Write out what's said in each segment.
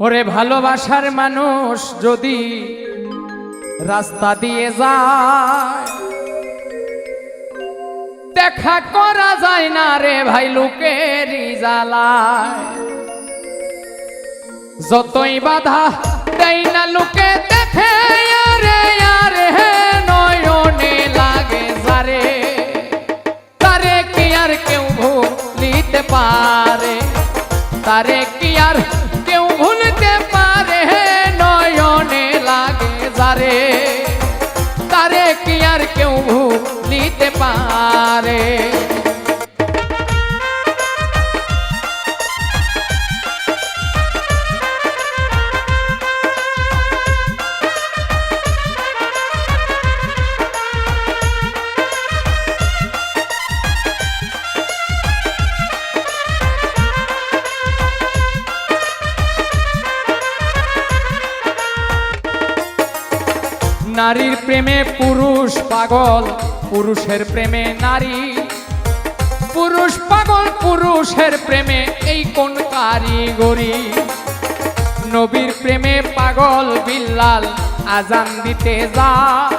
ওরে ভালোবাসার মানুষ যদি রাস্তা দিয়ে যায় দেখা করা যায় না রে ভাই লোকেরই জ্বালায়। যতই বাধা দেয় না লোকে দেখে আরে আরে নয়নে লাগে যারে, তারে কি আর কেউ ভুলিতে পারে, তারে কি আর কেউ ভুলতে পারে, নয়নে লাগে যারে, তারে কি আর কেউ ভুলিতে পারে। নারীর প্রেমে পুরুষ পাগল, পুরুষের প্রেমে নারী, পুরুষ পাগল পুরুষের প্রেমে এই কোন কারিগরি। নবীর প্রেমে পাগল বিল্লাল আজান দিতে যায়,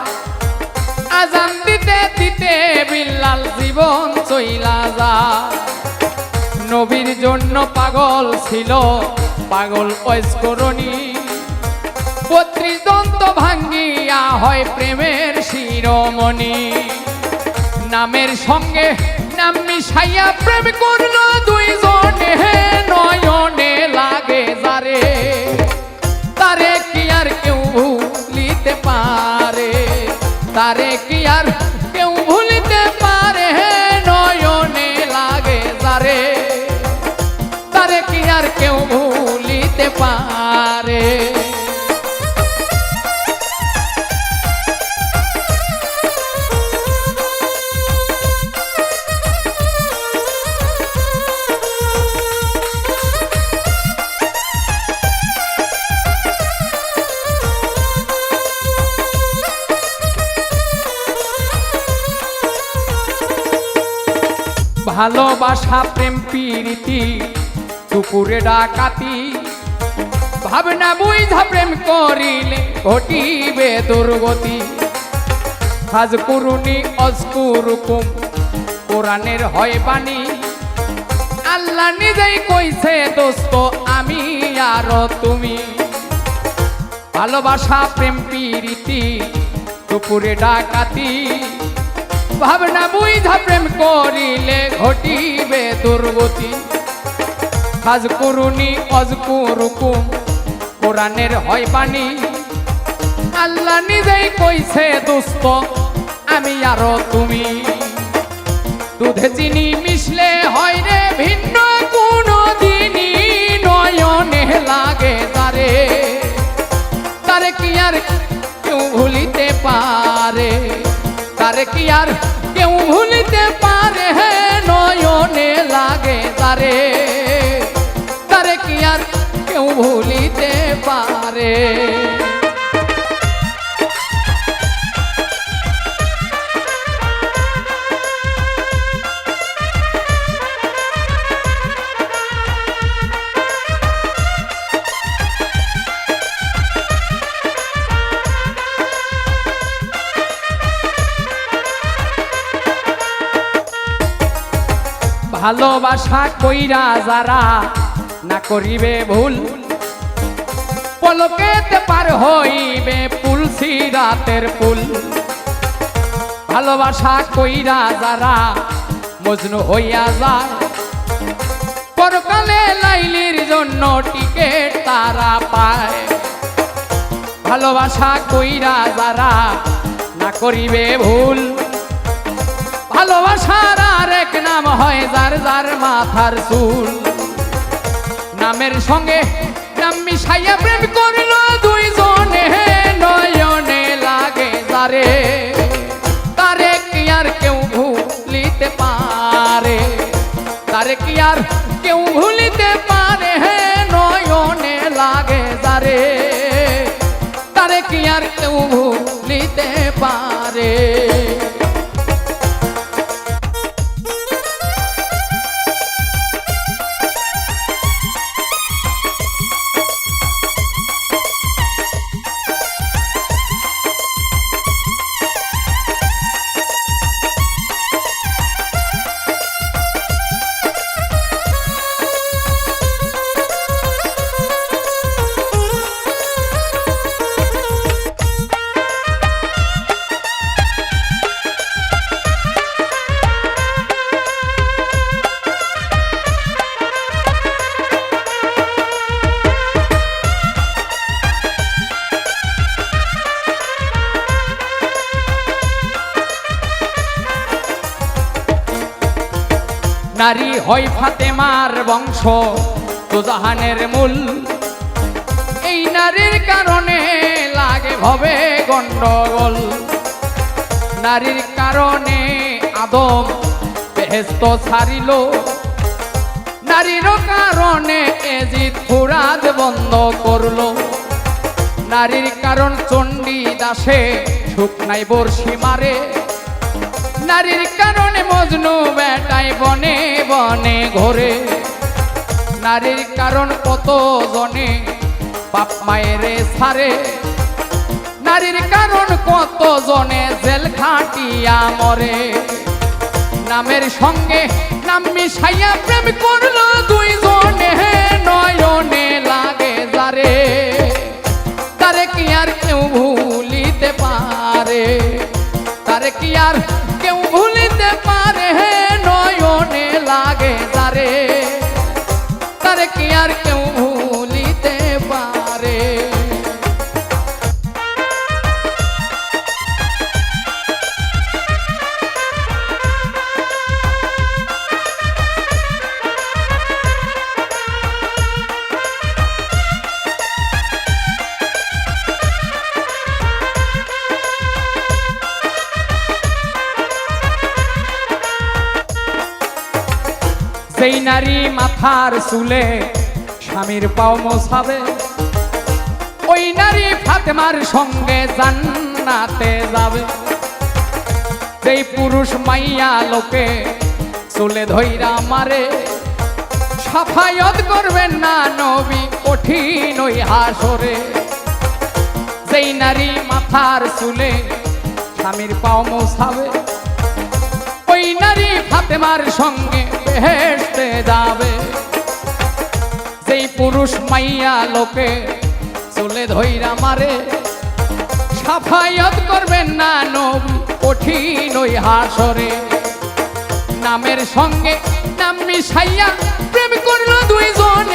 আজান দিতে দিতে বিল্লাল জীবন চইলা যায়। নবীর জন্য পাগল ছিল পাগল ঐস্করণী, ৩২ দন্ত ভাঙ্গিয়া হয় প্রেমের শিরোমণি। নামের সঙ্গে নাম মিশাইয়া প্রেম করলো দুইজনে, নয়নে লাগে যারে, তারে কি আর কেউ ভুলিতে পারে, তারে কি আর কেউ ভুলিতে পারে, নয়নে লাগে যারে, তারে কি আর কেউ ভুলিতে পারে। ভালোবাসা প্রেম প্রীতি দুপুরে ডাকাতি, ভাবনা বুঝা প্রেম করিলে ঘটিবে দুর্গতি। ফাজকুরুনি অজকুরুকুম কোরআনের হয় বাণী, আল্লাহ নিজেই কইছে দোস্ত আমি আর তুমি। ভালোবাসা প্রেম প্রীতি দুপুরে ডাকাতি, ভাবনা বুঝা প্রেম করিলে ঘটিবে দুর্গতি। ফাজকুরুনি অজকুরুকুম কোরআনের হয় বাণী, আল্লাহ নিজেই কইছে দোস্ত আমি আর তুমি। দুধে চিনি মিশলে হয় রে ভিন্ন কোনো দিনই, নয়নে লাগে তারে, তারে কি আর কেউ ভুলিতে পারে, তারে কি আর কেউ ভুলিতে পারে, নয়নে লাগে তারে, তারে কি আর কেউ ভুলিতে পারে। ভালোবাসা কইরা যারা না করিবে ভুল, পলকেতে পার হইবে পুল সিরাতের পুল। ভালোবাসা কইরা যারা মজনু হইয়া যায়, পরকালে লাইলির জন্য টিকেট তারা পায়। ভালোবাসা কইরা যারা না করিবে ভুল, ভালোবাসার আরেক নাম হয় যার যার মাথার চুল। নামের সঙ্গে নাম মিশাইয়া প্রেম করলো দুইজনে, নয়নে লাগে যারে, তারে কি আর কেউ ভুলিতে পারে, তারে কি আর কেউ ভুলিতে পারে, নয়নে লাগে যারে, তারে কি আর কেউ ভুলিতে পারে। নারী হয় ফাতেমার বংশ তো জাহানের মূল এই নারীর কারণে লাগে ভবে গন্ডগোল নারীর কারণে আদম বেহেশত ছাড়িল নারীর কারণে এজিদ ফুরাত বন্ধ করলো নারীর কারণ চণ্ডী দাসে শুকনাই বর্ষি মারে নারীর কারণে মজনু বেটাই বনে বনে ঘোরে নারীর কারণ কত জনে বাপ মায়েরে ছাড়ে নারীর কারণ কত জনে জেল খাটিয়া মরে নামের সঙ্গে নাম মিশাইয়া প্রেম করলো দুই জনে নয়নে লাগে যারে তারে কি আর কেউ ভুলিতে পারে তারে কি আর কেউ ভুলিতে পারে নয়নে লাগে যারে তারে কি আর কেউ ভুলিতে পারে সেই নারী মাথার চুলে স্বামীর পাও মোছাবে ওই নারী ফাতেমার সঙ্গে জান্নাতে যাবে যেই পুরুষ মাইয়া লোকে চুলে ধইরা মারে সাফায়াত করবেন না নবী কঠিন ওই হাসরে যেই নারী মাথার চুলে স্বামীর পাও মোছাবে ওই নারী ফাতেমার সঙ্গে বেহেশতে যাবে যেই পুরুষ মাইয়া লোকে চুলে ধইরা মারে সাফায়াত করবেন না নবী কঠিন ওই হাসরে নামের সঙ্গে নাম মিশাইয়া প্রেম করলো দুইজন